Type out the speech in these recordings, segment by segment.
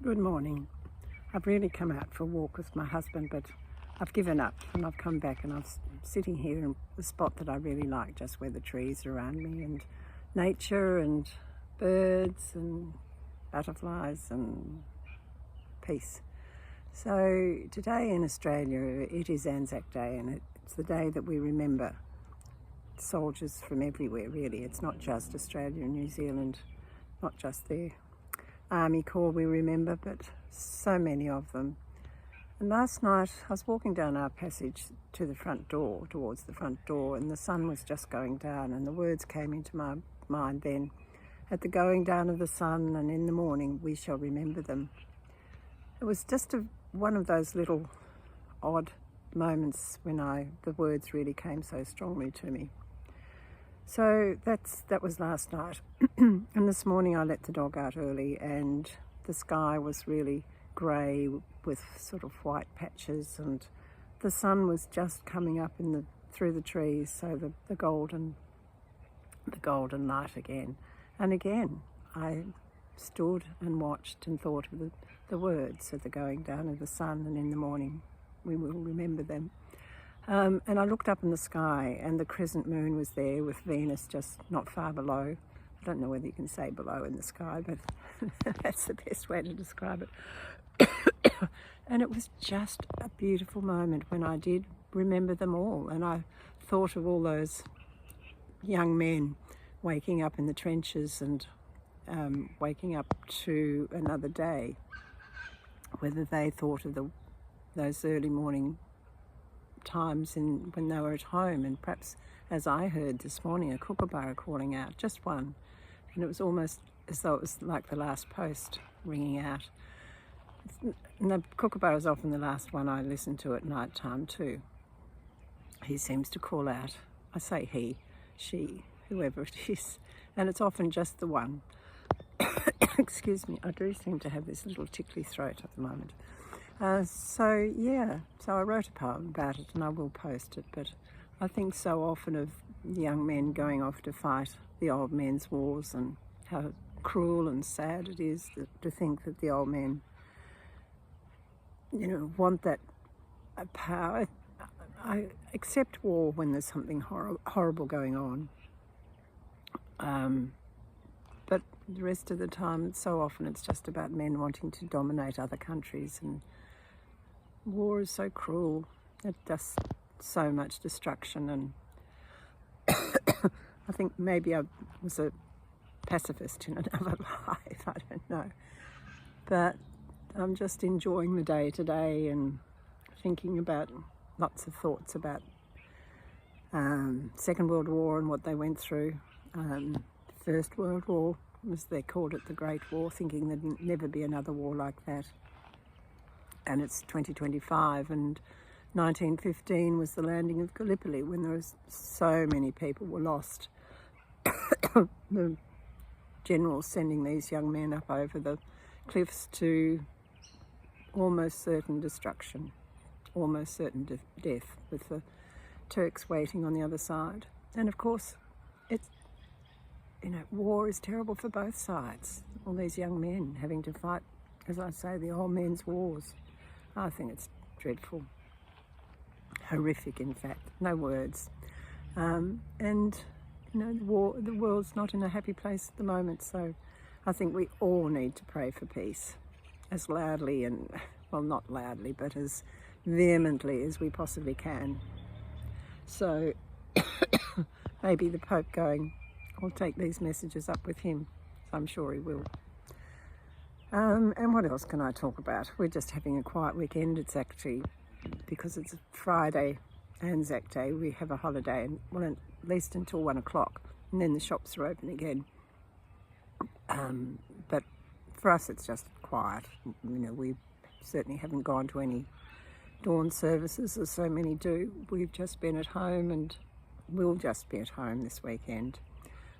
Good morning. I've really come out for a walk with my husband, but I've given up and I've come back and I'm sitting here in the spot that I really like, just where the trees are around me and nature and birds and butterflies and peace. So today in Australia it is Anzac Day, and it's the day that we remember soldiers from everywhere really. It's not just Australia and New Zealand, not just their Army Corps we remember, but so many of them. And last night I was walking down our passage to the front door, towards the front door, and the sun was just going down, and the words came into my mind then: at the going down of the sun and in the morning we shall remember them. It was just one of those little odd moments when the words really came so strongly to me. So that was last night. And this morning I let the dog out early, and the sky was really grey with sort of white patches, and the sun was just coming up through the trees, so the golden light again. And again I stood and watched and thought of the words of the going down of the sun, and in the morning we will remember them. And I looked up in the sky, and the crescent moon was there with Venus just not far below. I don't know whether you can say below in the sky, but that's the best way to describe it. And it was just a beautiful moment when I did remember them all, and I thought of all those young men waking up in the trenches and waking up to another day, whether they thought of those early morning times when they were at home, and perhaps, as I heard this morning, a kookaburra calling out, just one, and it was almost as though it was like the last post ringing out. And the kookaburra is often the last one I listen to at night time too. He seems to call out. I say he, she, whoever it is, and it's often just the one. Excuse me, I do seem to have this little tickly throat at the moment. So I wrote a poem about it, and I will post it, but I think so often of young men going off to fight the old men's wars, and how cruel and sad it is to think that the old men, want that power. I accept war when there's something horrible going on, but the rest of the time, so often it's just about men wanting to dominate other countries, and war is so cruel. It does so much destruction, and I think maybe I was a pacifist in another life, I don't know. But I'm just enjoying the day today and thinking about lots of thoughts about Second World War and what they went through. First World War, as they called it, the Great War, thinking there'd never be another war like that. And it's 2025, and 1915 was the landing of Gallipoli, when there was so many people were lost. The generals sending these young men up over the cliffs to almost certain destruction, almost certain death, with the Turks waiting on the other side. And of course, war is terrible for both sides. All these young men having to fight, as I say, the old men's wars. I think it's dreadful, horrific in fact, no words. The world's not in a happy place at the moment, so I think we all need to pray for peace as loudly not loudly, but as vehemently as we possibly can. So maybe the Pope will take these messages up with him. I'm sure he will. And what else can I talk about? We're just having a quiet weekend. It's actually, because it's Friday, Anzac Day, we have a holiday, at least until 1 o'clock, and then the shops are open again. But for us it's just quiet. We certainly haven't gone to any dawn services as so many do. We've just been at home, and we'll just be at home this weekend.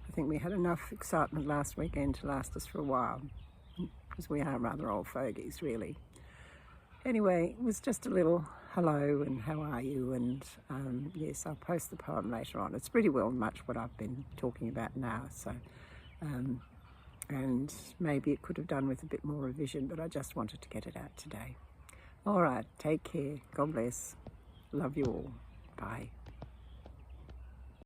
I think we had enough excitement last weekend to last us for a while, because we are rather old fogies really. Anyway, it was just a little hello and how are you, and yes, I'll post the poem later on. It's pretty well much what I've been talking about now, so and maybe it could have done with a bit more revision, but I just wanted to get it out today. All right, take care. God bless. Love you all. Bye.